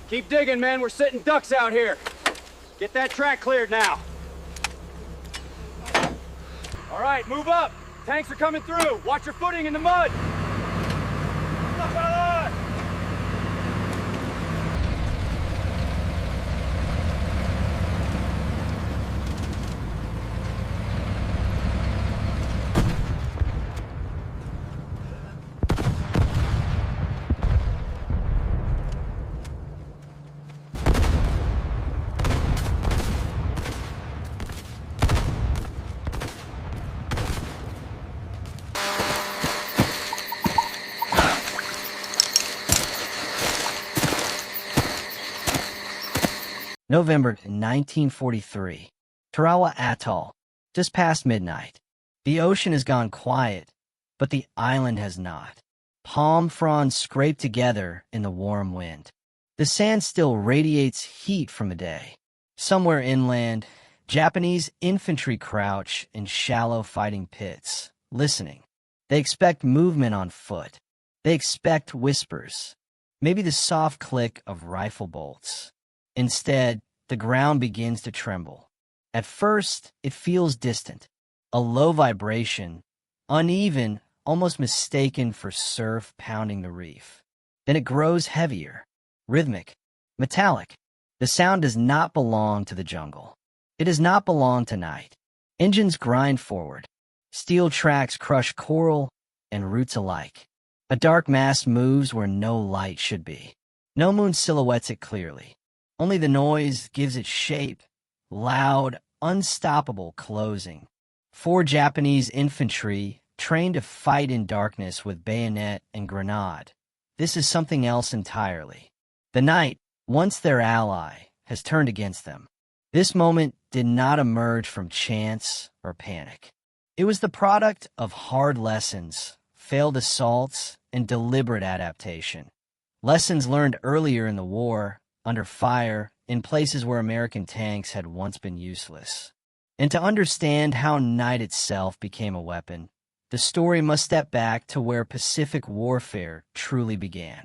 Keep digging, men. We're sitting ducks out here. Get that track cleared now. All right, move up. Tanks are coming through. Watch your footing in the mud. Up, fellas! November 1943. Tarawa Atoll. Just past midnight. The ocean has gone quiet, but the island has not. Palm fronds scrape together in the warm wind. The sand still radiates heat from the day. Somewhere inland, Japanese infantry crouch in shallow fighting pits, listening. They expect movement on foot. They expect whispers. Maybe the soft click of rifle bolts. Instead, the ground begins to tremble. At first, it feels distant, a low vibration, uneven, almost mistaken for surf pounding the reef. Then it grows heavier, rhythmic, metallic. The sound does not belong to the jungle. It does not belong to night. Engines grind forward. Steel tracks crush coral and roots alike. A dark mass moves where no light should be. No moon silhouettes it clearly. Only the noise gives it shape, loud, unstoppable closing. 4 Japanese infantry trained to fight in darkness with bayonet and grenade. This is something else entirely. The night, once their ally, has turned against them. This moment did not emerge from chance or panic. It was the product of hard lessons, failed assaults, and deliberate adaptation. Lessons learned earlier in the war, under fire, in places where American tanks had once been useless. And to understand how night itself became a weapon, the story must step back to where Pacific warfare truly began.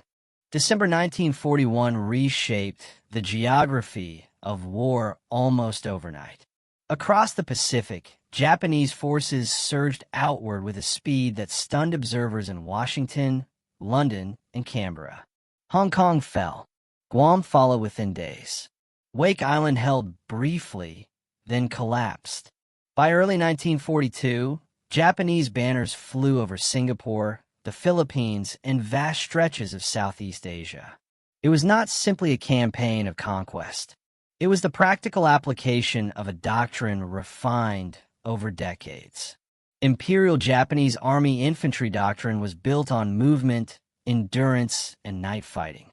December 1941 reshaped the geography of war almost overnight. Across the Pacific, Japanese forces surged outward with a speed that stunned observers in Washington, London, and Canberra. Hong Kong fell. Guam followed within days. Wake Island held briefly, then collapsed. By early 1942, Japanese banners flew over Singapore, the Philippines, and vast stretches of Southeast Asia. It was not simply a campaign of conquest. It was the practical application of a doctrine refined over decades. Imperial Japanese Army infantry doctrine was built on movement, endurance, and night fighting.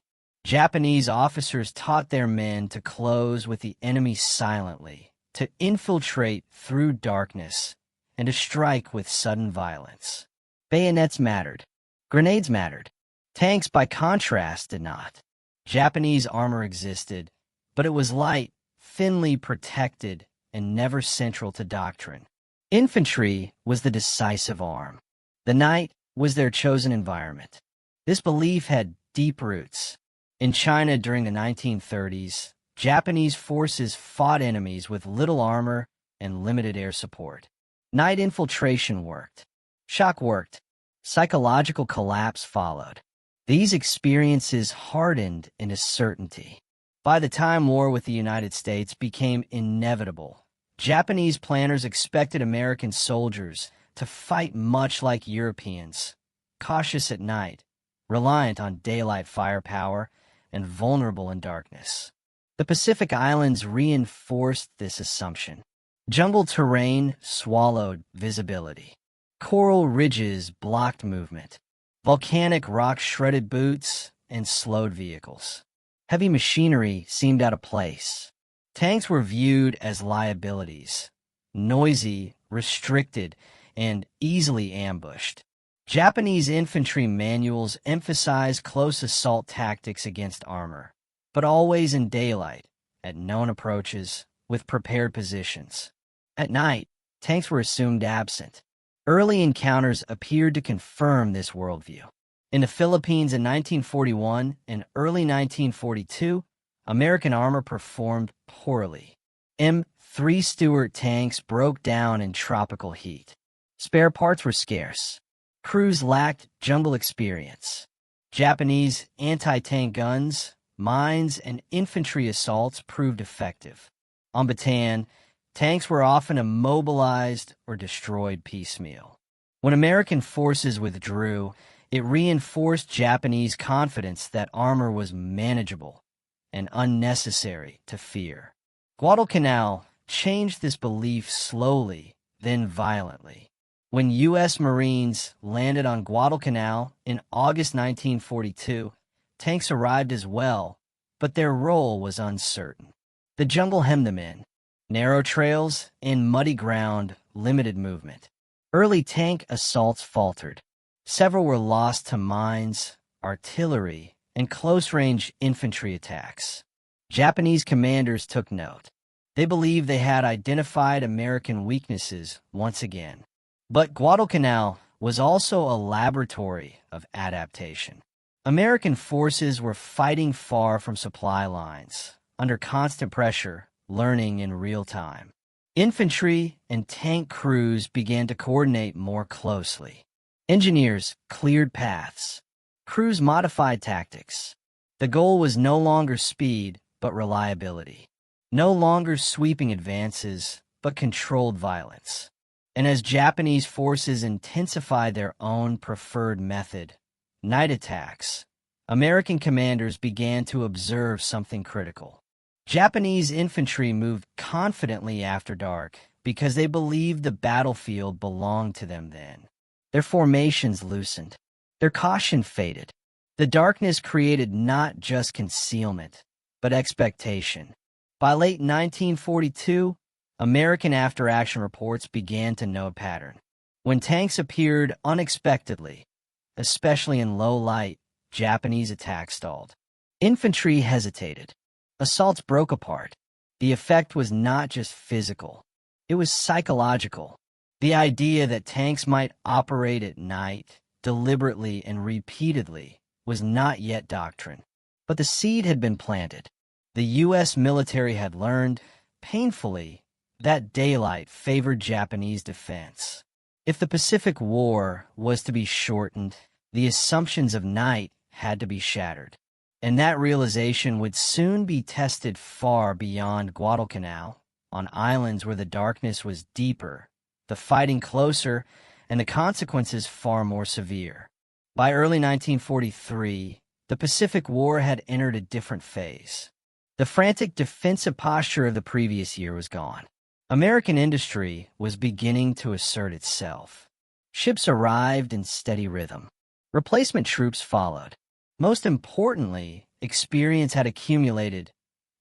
Japanese officers taught their men to close with the enemy silently, to infiltrate through darkness, and to strike with sudden violence. Bayonets mattered. Grenades mattered. Tanks, by contrast, did not. Japanese armor existed, but it was light, thinly protected, and never central to doctrine. Infantry was the decisive arm. The night was their chosen environment. This belief had deep roots. In China during the 1930s, Japanese forces fought enemies with little armor and limited air support. Night infiltration worked. Shock worked. Psychological collapse followed. These experiences hardened into certainty. By the time war with the United States became inevitable, Japanese planners expected American soldiers to fight much like Europeans, cautious at night, reliant on daylight firepower, and vulnerable in darkness. The Pacific Islands reinforced this assumption. Jungle terrain swallowed visibility. Coral ridges blocked movement. Volcanic rock shredded boots and slowed vehicles. Heavy machinery seemed out of place. Tanks were viewed as liabilities, noisy, restricted, and easily ambushed. Japanese infantry manuals emphasized close assault tactics against armor, but always in daylight, at known approaches, with prepared positions. At night, tanks were assumed absent. Early encounters appeared to confirm this worldview. In the Philippines in 1941 and early 1942, American armor performed poorly. M3 Stuart tanks broke down in tropical heat. Spare parts were scarce. Crews lacked jungle experience. Japanese anti-tank guns, mines, and infantry assaults proved effective. On Bataan, tanks were often immobilized or destroyed piecemeal. When American forces withdrew, it reinforced Japanese confidence that armor was manageable and unnecessary to fear. Guadalcanal changed this belief slowly, then violently. When U.S. Marines landed on Guadalcanal in August 1942, tanks arrived as well, but their role was uncertain. The jungle hemmed them in. Narrow trails and muddy ground limited movement. Early tank assaults faltered. Several were lost to mines, artillery, and close-range infantry attacks. Japanese commanders took note. They believed they had identified American weaknesses once again. But Guadalcanal was also a laboratory of adaptation. American forces were fighting far from supply lines, under constant pressure, learning in real time. Infantry and tank crews began to coordinate more closely. Engineers cleared paths. Crews modified tactics. The goal was no longer speed, but reliability. No longer sweeping advances, but controlled violence. And as Japanese forces intensified their own preferred method, night attacks, American commanders began to observe something critical. Japanese infantry moved confidently after dark because they believed the battlefield belonged to them then. Their formations loosened. Their caution faded. The darkness created not just concealment, but expectation. By late 1942, American after-action reports began to know a pattern. When tanks appeared unexpectedly, especially in low light, Japanese attacks stalled. Infantry hesitated. Assaults broke apart. The effect was not just physical. It was psychological. The idea that tanks might operate at night, deliberately and repeatedly, was not yet doctrine. But the seed had been planted. The U.S. military had learned, painfully, that daylight favored Japanese defense. If the Pacific War was to be shortened, the assumptions of night had to be shattered. And that realization would soon be tested far beyond Guadalcanal, on islands where the darkness was deeper, the fighting closer, and the consequences far more severe. By early 1943, the Pacific War had entered a different phase. The frantic defensive posture of the previous year was gone. American industry was beginning to assert itself. Ships arrived in steady rhythm. Replacement troops followed. Most importantly, experience had accumulated,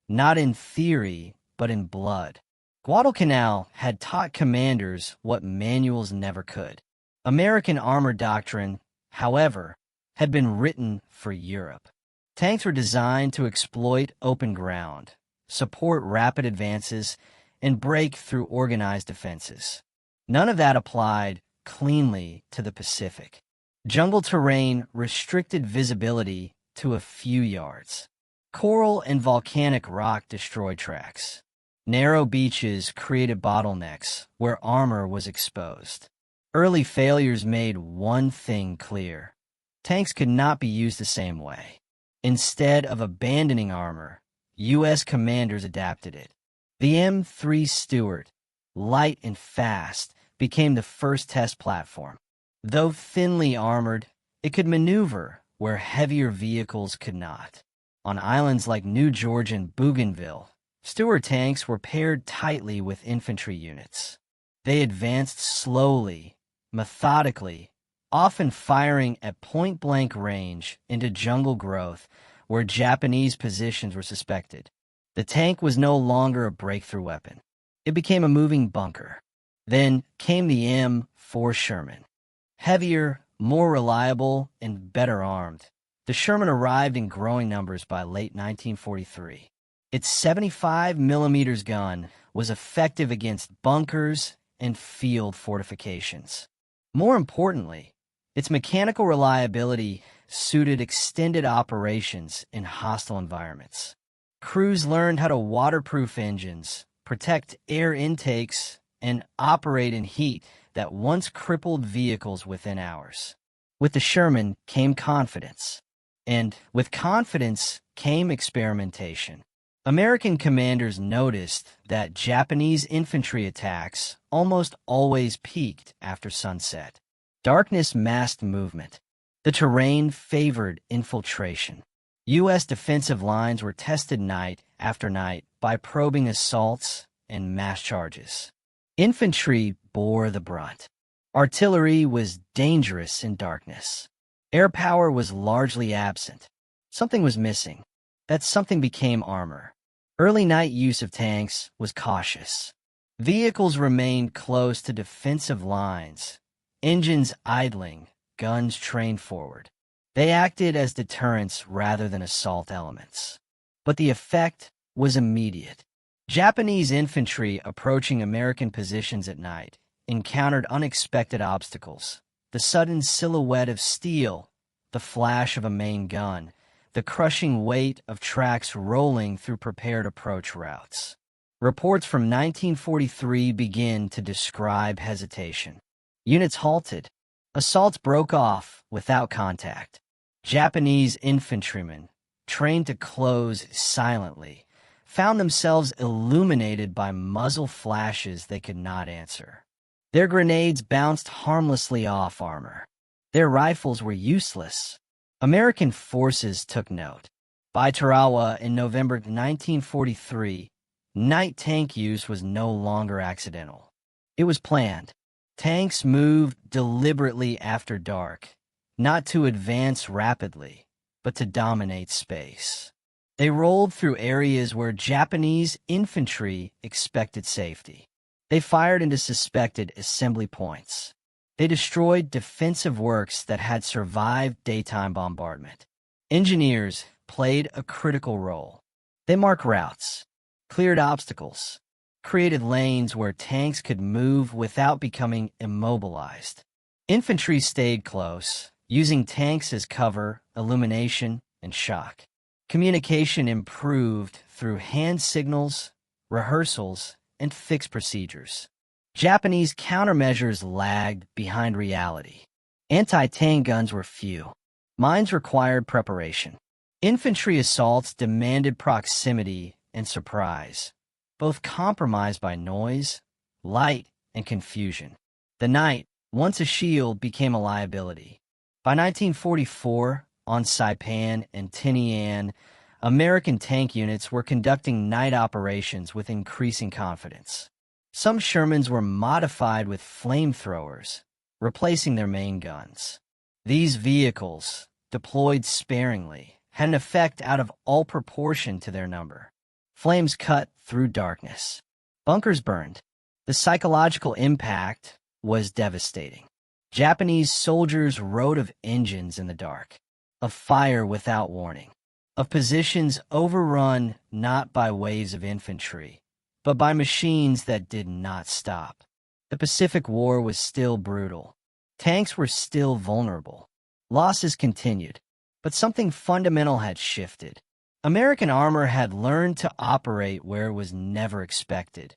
not in theory, but in blood. Guadalcanal had taught commanders what manuals never could. American armor doctrine, however, had been written for Europe. Tanks were designed to exploit open ground, support rapid advances, and break through organized defenses. None of that applied cleanly to the Pacific. Jungle terrain restricted visibility to a few yards. Coral and volcanic rock destroyed tracks. Narrow beaches created bottlenecks where armor was exposed. Early failures made one thing clear. Tanks could not be used the same way. Instead of abandoning armor, U.S. commanders adapted it. The M3 Stuart, light and fast, became the first test platform. Though thinly armored, it could maneuver where heavier vehicles could not. On islands like New George and Bougainville, Stuart tanks were paired tightly with infantry units. They advanced slowly, methodically, often firing at point-blank range into jungle growth where Japanese positions were suspected. The tank was no longer a breakthrough weapon. It became a moving bunker. Then came the M4 Sherman. Heavier, more reliable, and better armed, the Sherman arrived in growing numbers by late 1943. Its 75mm gun was effective against bunkers and field fortifications. More importantly, its mechanical reliability suited extended operations in hostile environments. Crews learned how to waterproof engines, protect air intakes, and operate in heat that once crippled vehicles within hours. With the Sherman came confidence, and with confidence came experimentation. American commanders noticed that Japanese infantry attacks almost always peaked after sunset. Darkness masked movement. The terrain favored infiltration. U.S. defensive lines were tested night after night by probing assaults and mass charges. Infantry bore the brunt. Artillery was dangerous in darkness. Air power was largely absent. Something was missing. That something became armor. Early night use of tanks was cautious. Vehicles remained close to defensive lines, engines idling, guns trained forward. They acted as deterrents rather than assault elements. But the effect was immediate. Japanese infantry approaching American positions at night encountered unexpected obstacles. The sudden silhouette of steel, the flash of a main gun, the crushing weight of tracks rolling through prepared approach routes. Reports from 1943 begin to describe hesitation. Units halted. Assaults broke off without contact. Japanese infantrymen, trained to close silently, found themselves illuminated by muzzle flashes they could not answer. Their grenades bounced harmlessly off armor. Their rifles were useless. American forces took note. By Tarawa in November 1943, night tank use was no longer accidental. It was planned. Tanks moved deliberately after dark, not to advance rapidly, but to dominate space. They rolled through areas where Japanese infantry expected safety. They fired into suspected assembly points. They destroyed defensive works that had survived daytime bombardment. Engineers played a critical role. They marked routes, cleared obstacles, created lanes where tanks could move without becoming immobilized. Infantry stayed close, using tanks as cover, illumination, and shock. Communication improved through hand signals, rehearsals, and fixed procedures. Japanese countermeasures lagged behind reality. Anti-tank guns were few. Mines required preparation. Infantry assaults demanded proximity and surprise, both compromised by noise, light, and confusion. The night, once a shield, became a liability. By 1944, on Saipan and Tinian, American tank units were conducting night operations with increasing confidence. Some Shermans were modified with flamethrowers, replacing their main guns. These vehicles, deployed sparingly, had an effect out of all proportion to their number. Flames cut through darkness. Bunkers burned. The psychological impact was devastating. Japanese soldiers wrote of engines in the dark, of fire without warning, of positions overrun not by waves of infantry, but by machines that did not stop. The Pacific War was still brutal. Tanks were still vulnerable. Losses continued, but something fundamental had shifted. American armor had learned to operate where it was never expected,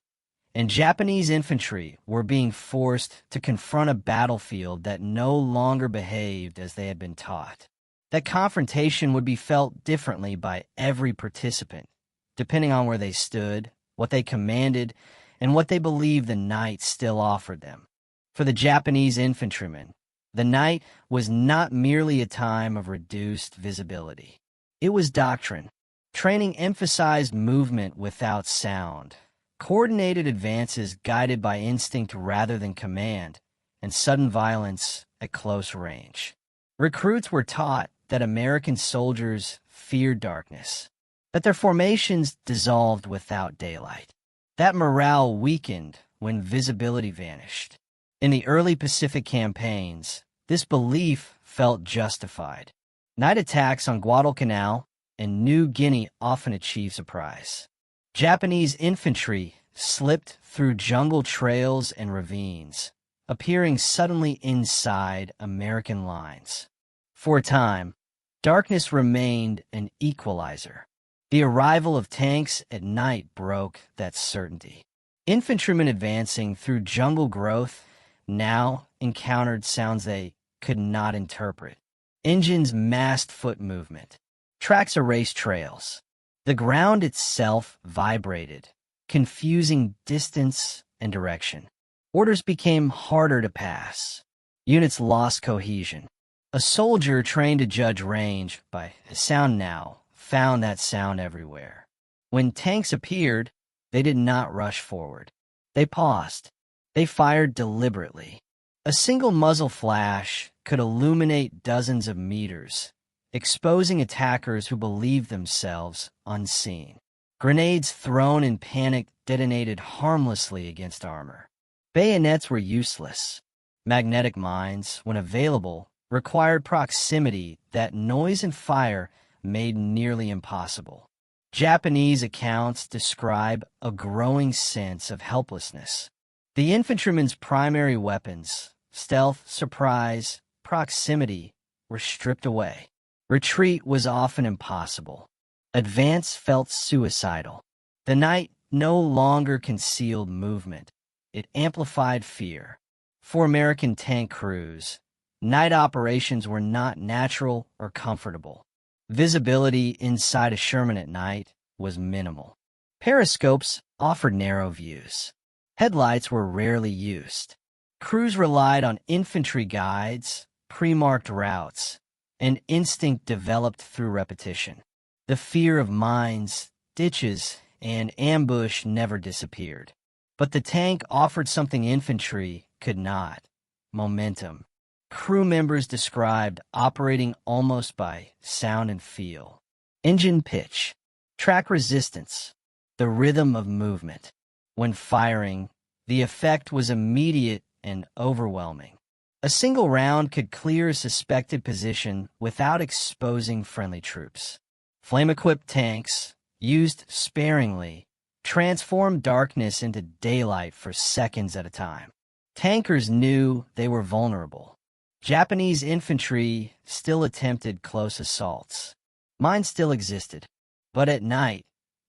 and Japanese infantry were being forced to confront a battlefield that no longer behaved as they had been taught. That confrontation would be felt differently by every participant, depending on where they stood, what they commanded, and what they believed the night still offered them. For the Japanese infantrymen, the night was not merely a time of reduced visibility. It was doctrine. Training emphasized movement without sound, coordinated advances guided by instinct rather than command, and sudden violence at close range. Recruits were taught that American soldiers feared darkness, that their formations dissolved without daylight, that morale weakened when visibility vanished. In the early Pacific campaigns, this belief felt justified. Night attacks on Guadalcanal and New Guinea often achieved surprise. Japanese infantry slipped through jungle trails and ravines, appearing suddenly inside American lines. For a time, darkness remained an equalizer. The arrival of tanks at night broke that certainty. Infantrymen advancing through jungle growth now encountered sounds they could not interpret. Engines masked foot movement. Tracks erased trails. The ground itself vibrated, confusing distance and direction. Orders became harder to pass. Units lost cohesion. A soldier trained to judge range by the sound now found that sound everywhere. When tanks appeared, they did not rush forward. They paused. They fired deliberately. A single muzzle flash could illuminate dozens of meters, exposing attackers who believed themselves unseen. Grenades thrown in panic detonated harmlessly against armor. Bayonets were useless. Magnetic mines, when available, required proximity that noise and fire made nearly impossible. Japanese accounts describe a growing sense of helplessness. The infantrymen's primary weapons, stealth, surprise, proximity, were stripped away. Retreat was often impossible. Advance felt suicidal. The night no longer concealed movement. It amplified fear. For American tank crews, night operations were not natural or comfortable. Visibility inside a Sherman at night was minimal. Periscopes offered narrow views. Headlights were rarely used. Crews relied on infantry guides, pre-marked routes, and instinct developed through repetition. The fear of mines, ditches, and ambush never disappeared. But the tank offered something infantry could not: momentum. Crew members described operating almost by sound and feel. Engine pitch, track resistance, the rhythm of movement. When firing, the effect was immediate and overwhelming. A single round could clear a suspected position without exposing friendly troops. Flame-equipped tanks, used sparingly, transformed darkness into daylight for seconds at a time. Tankers knew they were vulnerable. Japanese infantry still attempted close assaults. Mines still existed, but at night,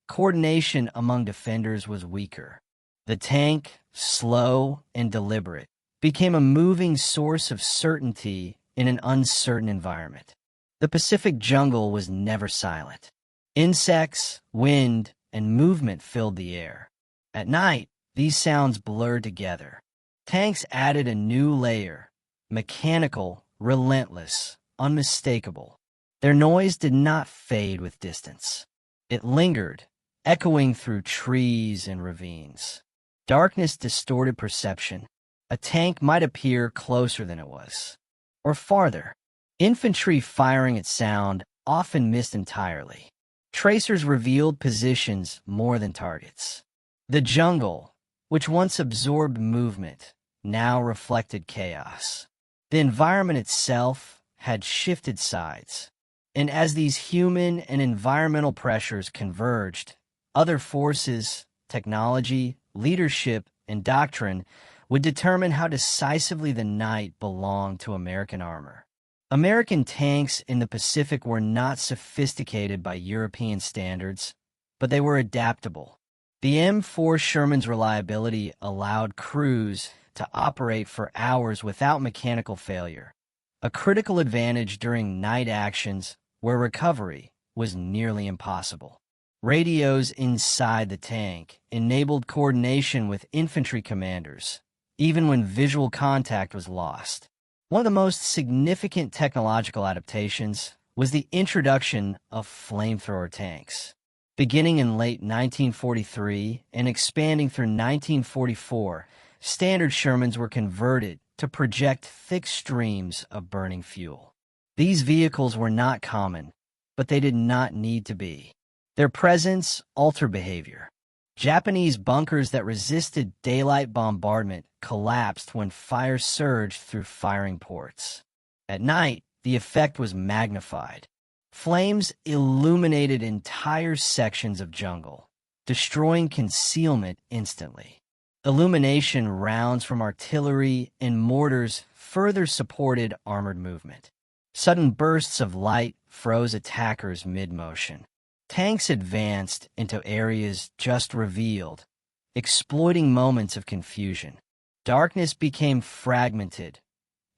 coordination among defenders was weaker. The tank, slow and deliberate, became a moving source of certainty in an uncertain environment. The Pacific jungle was never silent. Insects, wind, and movement filled the air. At night, these sounds blurred together. Tanks added a new layer: mechanical, relentless, unmistakable. Their noise did not fade with distance. It lingered, echoing through trees and ravines. Darkness distorted perception. A tank might appear closer than it was, or farther. Infantry firing at sound often missed entirely. Tracers revealed positions more than targets. The jungle, which once absorbed movement, now reflected chaos. The environment itself had shifted sides. And as these human and environmental pressures converged, other forces, technology, leadership, and doctrine would determine how decisively the night belonged to American armor. American tanks in the Pacific were not sophisticated by European standards, but they were adaptable. The M4 Sherman's reliability allowed crews to operate for hours without mechanical failure, a critical advantage during night actions where recovery was nearly impossible. Radios inside the tank enabled coordination with infantry commanders, even when visual contact was lost. One of the most significant technological adaptations was the introduction of flamethrower tanks. Beginning in late 1943 and expanding through 1944, standard Shermans were converted to project thick streams of burning fuel. These vehicles were not common, but they did not need to be. Their presence altered behavior. Japanese bunkers that resisted daylight bombardment collapsed when fire surged through firing ports. At night, the effect was magnified. Flames illuminated entire sections of jungle, destroying concealment instantly. Illumination rounds from artillery and mortars further supported armored movement. Sudden bursts of light froze attackers mid-motion. Tanks advanced into areas just revealed, exploiting moments of confusion. Darkness became fragmented,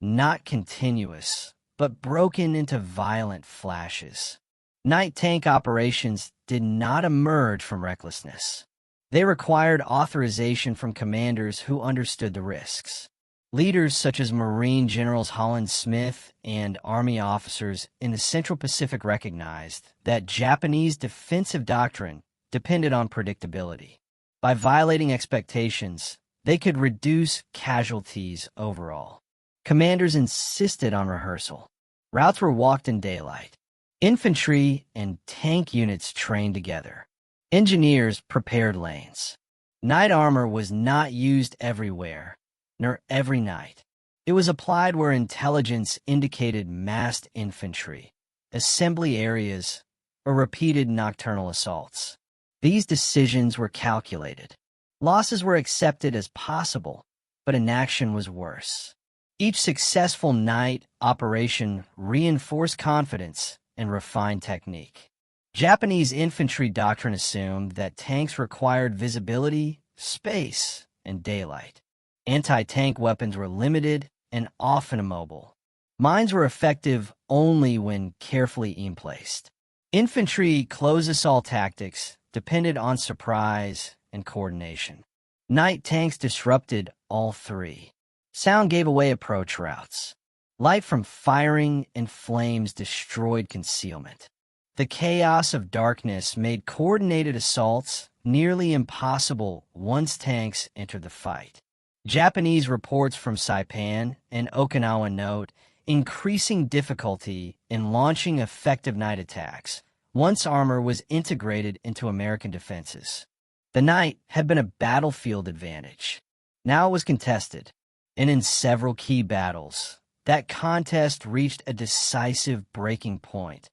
not continuous, but broken into violent flashes. Night tank operations did not emerge from recklessness. They required authorization from commanders who understood the risks. Leaders such as Marine Generals Holland Smith and Army officers in the Central Pacific recognized that Japanese defensive doctrine depended on predictability. By violating expectations, they could reduce casualties overall. Commanders insisted on rehearsal. Routes were walked in daylight. Infantry and tank units trained together. Engineers prepared lanes. Night armor was not used everywhere, nor every night. It was applied where intelligence indicated massed infantry, assembly areas, or repeated nocturnal assaults. These decisions were calculated. Losses were accepted as possible, but inaction was worse. Each successful night operation reinforced confidence and refined technique. Japanese infantry doctrine assumed that tanks required visibility, space, and daylight. Anti-tank weapons were limited and often immobile. Mines were effective only when carefully aim-placed. Infantry close assault tactics depended on surprise and coordination. Night tanks disrupted all three. Sound gave away approach routes. Light from firing and flames destroyed concealment. The chaos of darkness made coordinated assaults nearly impossible once tanks entered the fight. Japanese reports from Saipan and Okinawa note increasing difficulty in launching effective night attacks once armor was integrated into American defenses. The night had been a battlefield advantage. Now it was contested, and in several key battles, that contest reached a decisive breaking point.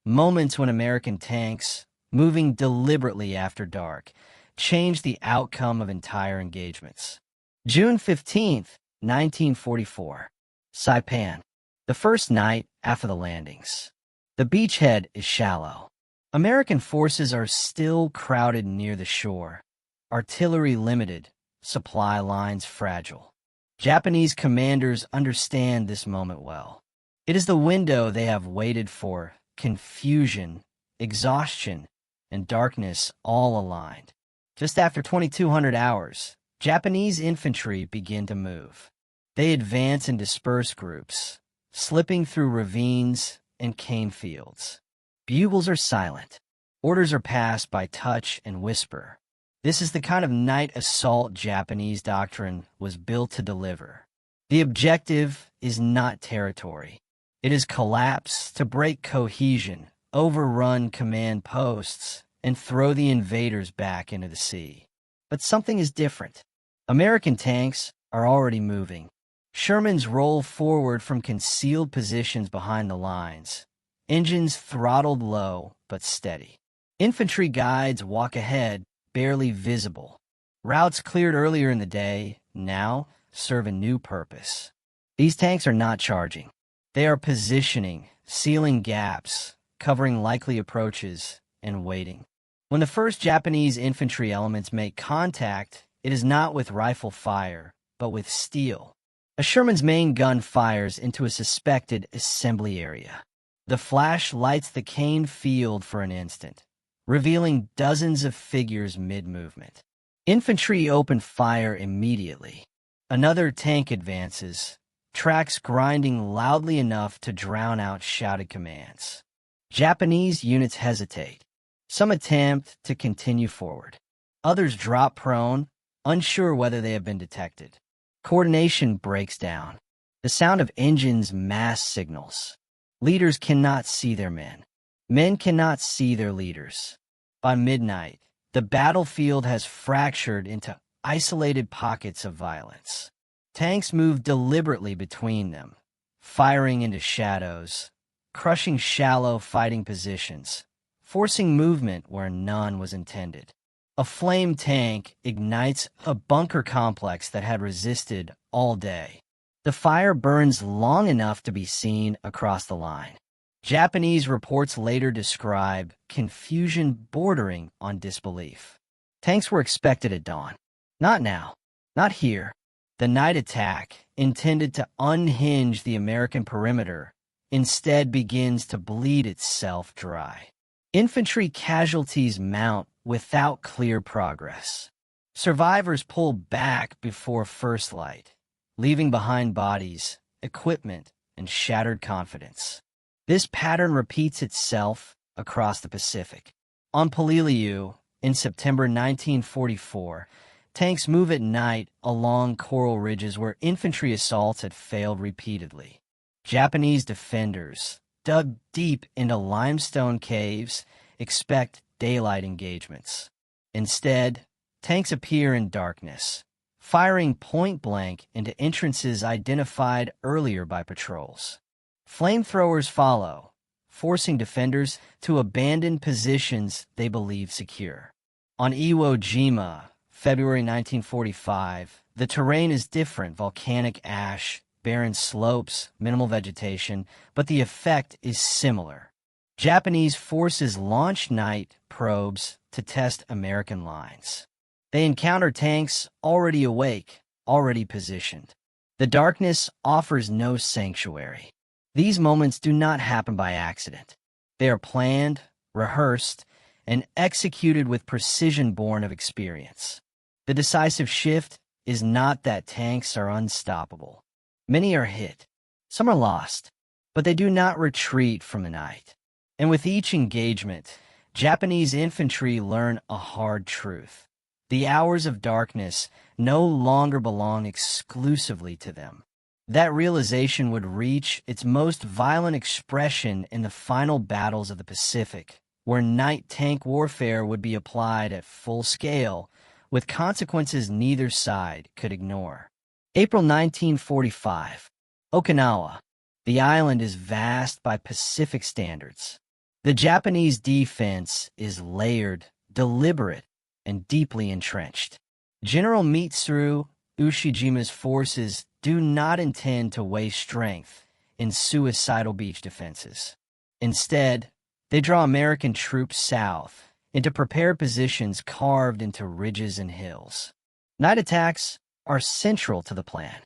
Moments when American tanks, moving deliberately after dark, changed the outcome of entire engagements. June 15, 1944. Saipan. The first night after the landings. The beachhead is shallow. American forces are still crowded near the shore. Artillery limited, supply lines fragile. Japanese commanders understand this moment well. It is the window they have waited for, confusion, exhaustion, and darkness all aligned. Just after 2,200 hours, Japanese infantry begin to move. They advance in dispersed groups, slipping through ravines and cane fields. Bugles are silent. Orders are passed by touch and whisper. This is the kind of night assault Japanese doctrine was built to deliver. The objective is not territory. It is collapse to break cohesion, overrun command posts, and throw the invaders back into the sea. But something is different. American tanks are already moving. Shermans roll forward from concealed positions behind the lines, engines throttled low but steady. Infantry guides walk ahead, barely visible. Routes cleared earlier in the day now serve a new purpose. These tanks are not charging. They are positioning, sealing gaps, covering likely approaches, and waiting. When the first Japanese infantry elements make contact, it is not with rifle fire, but with steel. A Sherman's main gun fires into a suspected assembly area. The flash lights the cane field for an instant, revealing dozens of figures mid-movement. Infantry open fire immediately. Another tank advances, tracks grinding loudly enough to drown out shouted commands. Japanese units hesitate. Some attempt to continue forward. Others drop prone, unsure whether they have been detected. Coordination breaks down. The sound of engines mass signals. Leaders cannot see their men. Men cannot see their leaders. By midnight, the battlefield has fractured into isolated pockets of violence. Tanks move deliberately between them, firing into shadows, crushing shallow fighting positions, forcing movement where none was intended. A flame tank ignites a bunker complex that had resisted all day. The fire burns long enough to be seen across the line. Japanese reports later describe confusion bordering on disbelief. Tanks were expected at dawn. Not now. Not here. The night attack, intended to unhinge the American perimeter, instead begins to bleed itself dry. Infantry casualties mount without clear progress. Survivors pull back before first light, leaving behind bodies, equipment, and shattered confidence. This pattern repeats itself across the Pacific. On Peleliu, in September 1944, tanks move at night along coral ridges where infantry assaults had failed repeatedly. Japanese defenders, dug deep into limestone caves, expect daylight engagements. Instead, tanks appear in darkness, firing point-blank into entrances identified earlier by patrols. Flamethrowers follow, forcing defenders to abandon positions they believe secure. On Iwo Jima, February 1945, the terrain is different: volcanic ash, barren slopes, minimal vegetation, but the effect is similar. Japanese forces launch night probes to test American lines. They encounter tanks already awake, already positioned. The darkness offers no sanctuary. These moments do not happen by accident. They are planned, rehearsed, and executed with precision born of experience. The decisive shift is not that tanks are unstoppable. Many are hit. Some are lost, but they do not retreat from the night. And with each engagement, Japanese infantry learn a hard truth. The hours of darkness no longer belong exclusively to them. That realization would reach its most violent expression in the final battles of the Pacific, where night tank warfare would be applied at full scale, with consequences neither side could ignore. April 1945. Okinawa. The island is vast by Pacific standards. The Japanese defense is layered, deliberate, and deeply entrenched. General Mitsuru Ushijima's forces do not intend to waste strength in suicidal beach defenses. Instead, they draw American troops south into prepared positions carved into ridges and hills. Night attacks are central to the plan.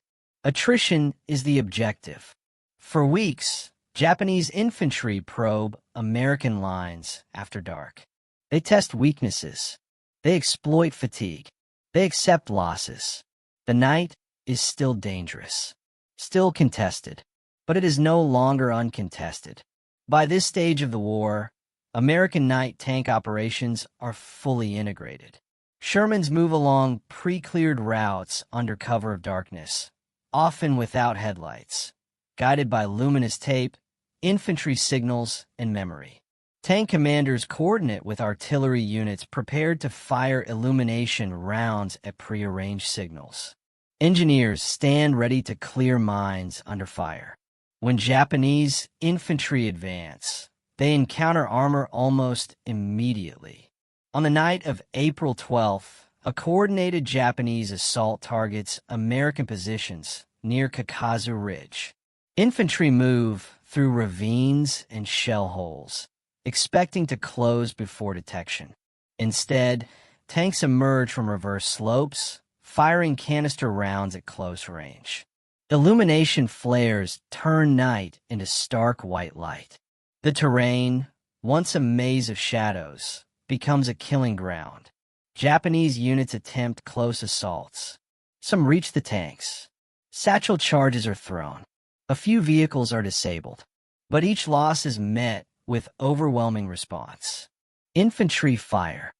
Attrition is the objective. For weeks, Japanese infantry probe American lines after dark. They test weaknesses. They exploit fatigue. They accept losses. The night is still dangerous, still contested, but it is no longer uncontested. By this stage of the war, American night tank operations are fully integrated. Shermans move along pre-cleared routes under cover of darkness, often without headlights, guided by luminous tape, infantry signals, and memory. Tank commanders coordinate with artillery units prepared to fire illumination rounds at prearranged signals. Engineers stand ready to clear mines under fire. When Japanese infantry advance, they encounter armor almost immediately. On the night of April 12th, a coordinated Japanese assault targets American positions near Kakazu Ridge. Infantry move through ravines and shell holes, expecting to close before detection. Instead, tanks emerge from reverse slopes, firing canister rounds at close range. Illumination flares turn night into stark white light. The terrain, once a maze of shadows, becomes a killing ground. Japanese units attempt close assaults. Some reach the tanks. Satchel charges are thrown. A few vehicles are disabled, but each loss is met with overwhelming response. Infantry fire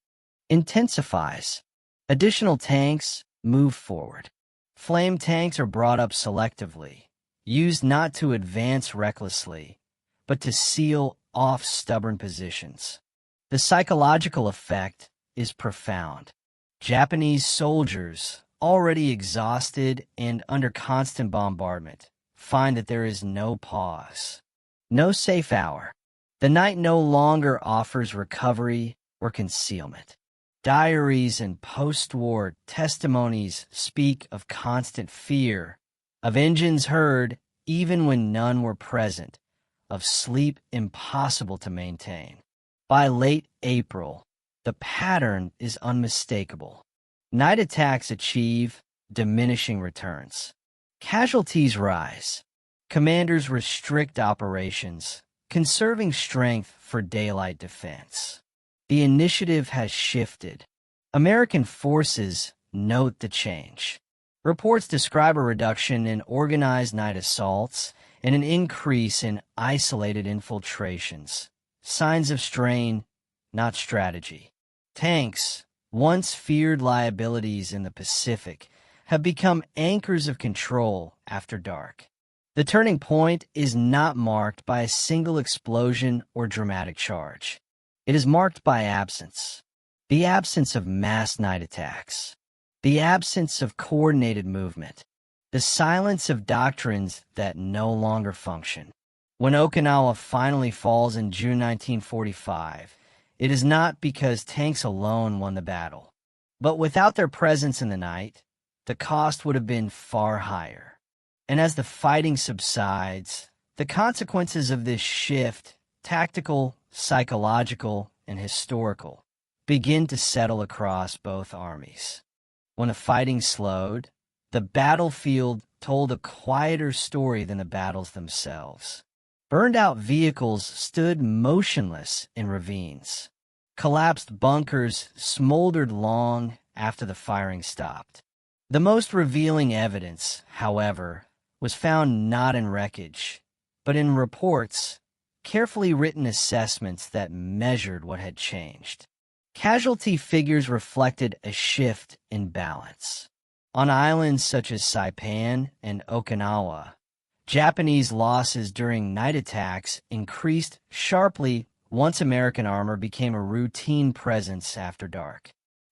intensifies. Additional tanks move forward. Flame tanks are brought up selectively, used not to advance recklessly, but to seal off stubborn positions. The psychological effect is profound. Japanese soldiers, already exhausted and under constant bombardment, find that there is no pause, no safe hour. The night no longer offers recovery or concealment. Diaries and post-war testimonies speak of constant fear, of engines heard even when none were present, of sleep impossible to maintain. By late April, the pattern is unmistakable. Night attacks achieve diminishing returns. Casualties rise. Commanders restrict operations, conserving strength for daylight defense. The initiative has shifted. American forces note the change. Reports describe a reduction in organized night assaults and an increase in isolated infiltrations. Signs of strain, not strategy. Tanks, once feared liabilities in the Pacific, have become anchors of control after dark. The turning point is not marked by a single explosion or dramatic charge. It is marked by absence. The absence of mass night attacks. The absence of coordinated movement. The silence of doctrines that no longer function. When Okinawa finally falls in June 1945, it is not because tanks alone won the battle. But without their presence in the night, the cost would have been far higher. And as the fighting subsides, the consequences of this shift, tactical, psychological, and historical, begin to settle across both armies. When the fighting slowed, the battlefield told a quieter story than the battles themselves. Burned-out vehicles stood motionless in ravines. Collapsed bunkers smoldered long after the firing stopped. The most revealing evidence, however, was found not in wreckage, but in reports, carefully written assessments that measured what had changed. Casualty figures reflected a shift in balance. On islands such as Saipan and Okinawa, Japanese losses during night attacks increased sharply once American armor became a routine presence after dark.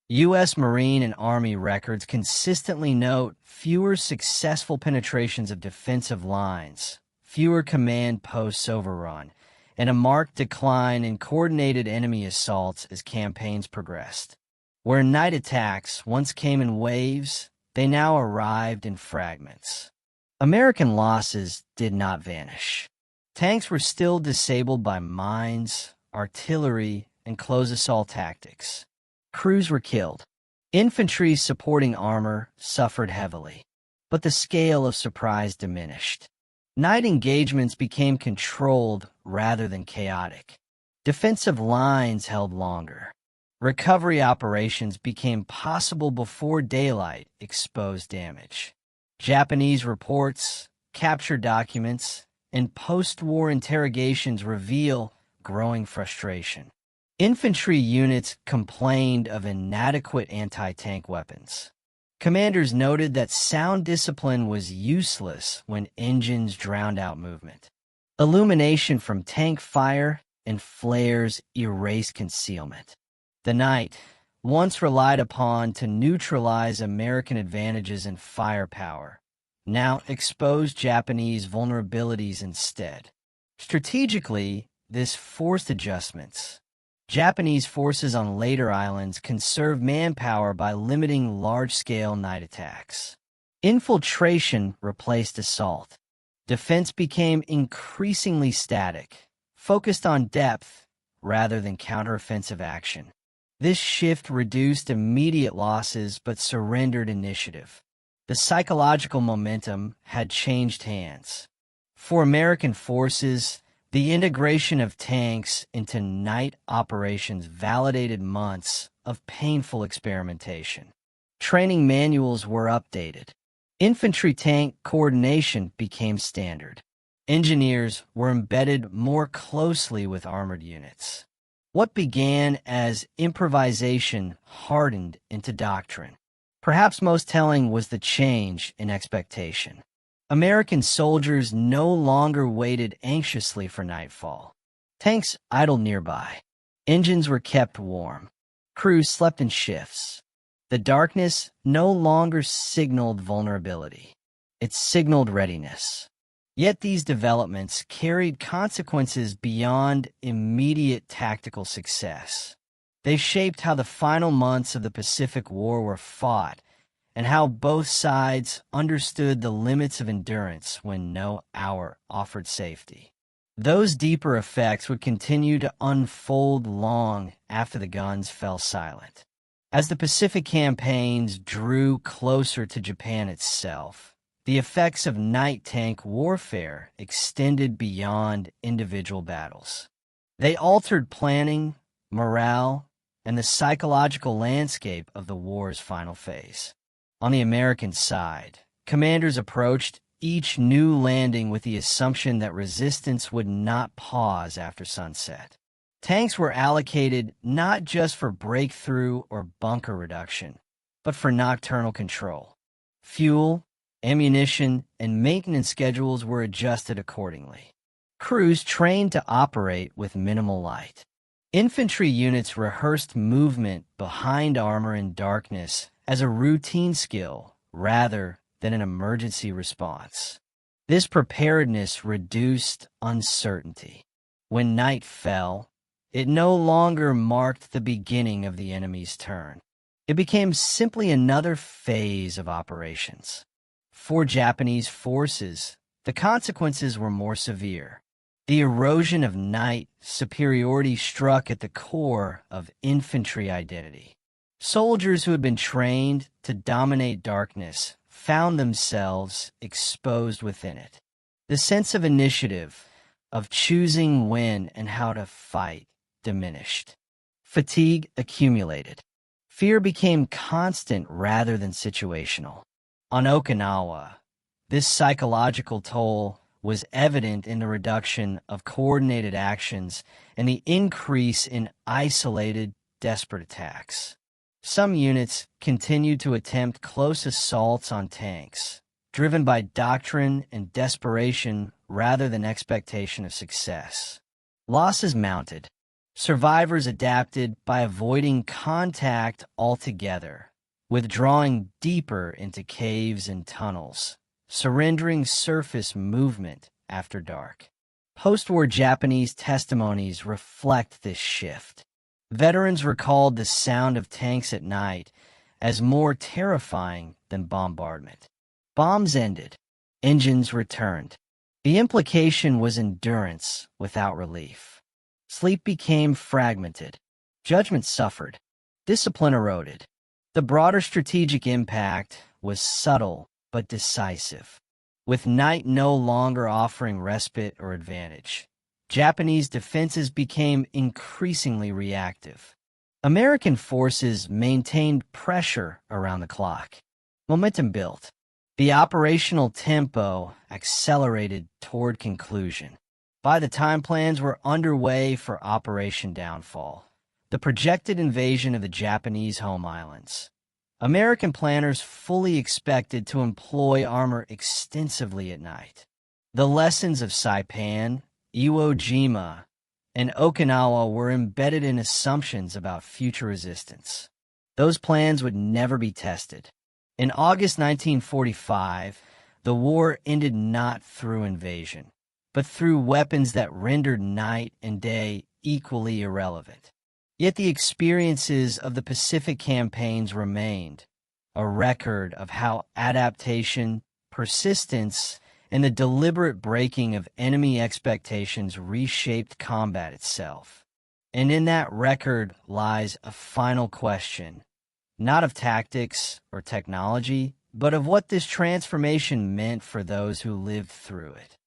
U.S. Marine and Army records consistently note fewer successful penetrations of defensive lines, fewer command posts overrun, and a marked decline in coordinated enemy assaults as campaigns progressed. Where night attacks once came in waves, they now arrived in fragments. American losses did not vanish. Tanks were still disabled by mines, artillery, and close assault tactics. Crews were killed. Infantry supporting armor suffered heavily, but the scale of surprise diminished. Night engagements became controlled rather than chaotic. Defensive lines held longer. Recovery operations became possible before daylight exposed damage. Japanese reports, capture documents, and post-war interrogations reveal growing frustration. Infantry units complained of inadequate anti-tank weapons. Commanders noted that sound discipline was useless when engines drowned out movement. Illumination from tank fire and flares erased concealment. The night, once relied upon to neutralize American advantages in firepower, now exposed Japanese vulnerabilities instead. Strategically, this forced adjustments. Japanese forces on later islands conserved manpower by limiting large-scale night attacks. Infiltration replaced assault. Defense became increasingly static, focused on depth rather than counteroffensive action. This shift reduced immediate losses but surrendered initiative. The psychological momentum had changed hands. For American forces, the integration of tanks into night operations validated months of painful experimentation. Training manuals were updated. Infantry tank coordination became standard. Engineers were embedded more closely with armored units. What began as improvisation hardened into doctrine. Perhaps most telling was the change in expectation. American soldiers no longer waited anxiously for nightfall. Tanks idled nearby. Engines were kept warm. Crews slept in shifts. The darkness no longer signaled vulnerability. It signaled readiness. Yet these developments carried consequences beyond immediate tactical success. They shaped how the final months of the Pacific War were fought and how both sides understood the limits of endurance when no hour offered safety. Those deeper effects would continue to unfold long after the guns fell silent. As the Pacific campaigns drew closer to Japan itself, the effects of night tank warfare extended beyond individual battles. They altered planning, morale, and the psychological landscape of the war's final phase. On the American side, commanders approached each new landing with the assumption that resistance would not pause after sunset. Tanks were allocated not just for breakthrough or bunker reduction, but for nocturnal control. Fuel, ammunition, and maintenance schedules were adjusted accordingly. Crews trained to operate with minimal light. Infantry units rehearsed movement behind armor in darkness as a routine skill rather than an emergency response. This preparedness reduced uncertainty. When night fell, it no longer marked the beginning of the enemy's turn. It became simply another phase of operations. For Japanese forces, the consequences were more severe. The erosion of night superiority struck at the core of infantry identity. Soldiers who had been trained to dominate darkness found themselves exposed within it. The sense of initiative, of choosing when and how to fight, diminished. Fatigue accumulated. Fear became constant rather than situational. On Okinawa, this psychological toll was evident in the reduction of coordinated actions and the increase in isolated, desperate attacks. Some units continued to attempt close assaults on tanks, driven by doctrine and desperation rather than expectation of success. Losses mounted. Survivors adapted by avoiding contact altogether, withdrawing deeper into caves and tunnels, surrendering surface movement after dark. Post-war Japanese testimonies reflect this shift. Veterans recalled the sound of tanks at night as more terrifying than bombardment. Bombs ended. Engines returned. The implication was endurance without relief. Sleep became fragmented. Judgment suffered. Discipline eroded. The broader strategic impact was subtle but decisive. With night no longer offering respite or advantage, Japanese defenses became increasingly reactive. American forces maintained pressure around the clock. Momentum built. The operational tempo accelerated toward conclusion. By the time plans were underway for Operation Downfall, the projected invasion of the Japanese home islands, American planners fully expected to employ armor extensively at night. The lessons of Saipan, Iwo Jima, and Okinawa were embedded in assumptions about future resistance. Those plans would never be tested. In August 1945, the war ended not through invasion, but through weapons that rendered night and day equally irrelevant. Yet the experiences of the Pacific campaigns remained, a record of how adaptation, persistence, and the deliberate breaking of enemy expectations reshaped combat itself. And in that record lies a final question, not of tactics or technology, but of what this transformation meant for those who lived through it.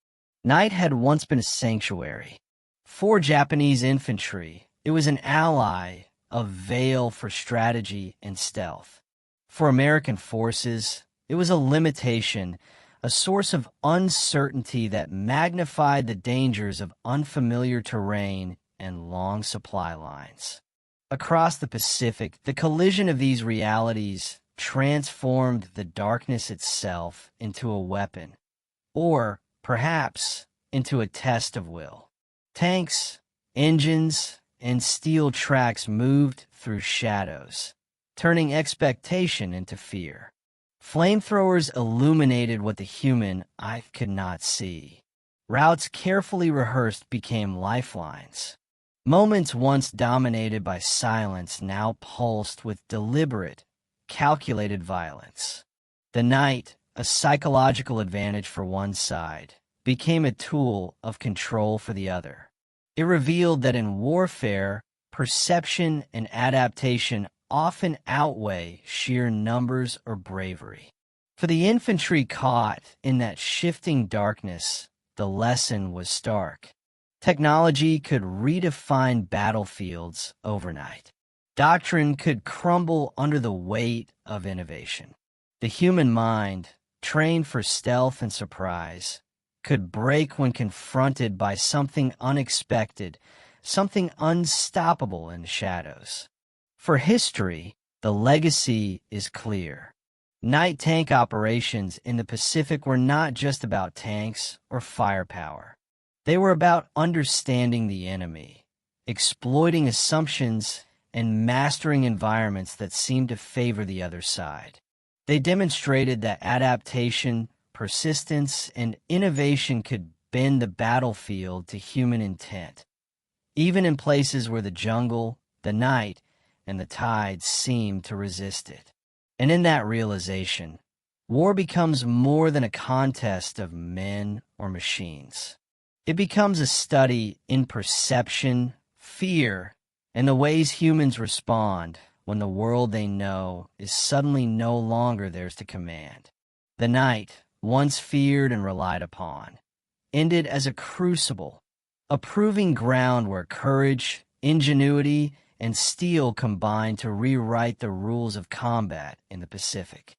Night had once been a sanctuary. For Japanese infantry, it was an ally, a veil for strategy and stealth. For American forces, it was a limitation, a source of uncertainty that magnified the dangers of unfamiliar terrain and long supply lines. Across the Pacific, the collision of these realities transformed the darkness itself into a weapon, or perhaps into a test of will. Tanks, engines, and steel tracks moved through shadows, turning expectation into fear. Flamethrowers illuminated what the human eye could not see. Routes carefully rehearsed became lifelines. Moments once dominated by silence now pulsed with deliberate, calculated violence. The night, a psychological advantage for one side, became a tool of control for the other. It revealed that in warfare, perception and adaptation often outweigh sheer numbers or bravery. For the infantry caught in that shifting darkness, the lesson was stark. Technology could redefine battlefields overnight. Doctrine could crumble under the weight of innovation. The human mind, trained for stealth and surprise, could break when confronted by something unexpected, something unstoppable in the shadows. For history, the legacy is clear. Night tank operations in the Pacific were not just about tanks or firepower. They were about understanding the enemy, exploiting assumptions, and mastering environments that seemed to favor the other side. They demonstrated that adaptation, persistence, and innovation could bend the battlefield to human intent, even in places where the jungle, the night, and the tides seemed to resist it. And in that realization, war becomes more than a contest of men or machines. It becomes a study in perception, fear, and the ways humans respond when the world they know is suddenly no longer theirs to command. The night, once feared and relied upon, ended as a crucible, a proving ground where courage, ingenuity, and steel combined to rewrite the rules of combat in the Pacific.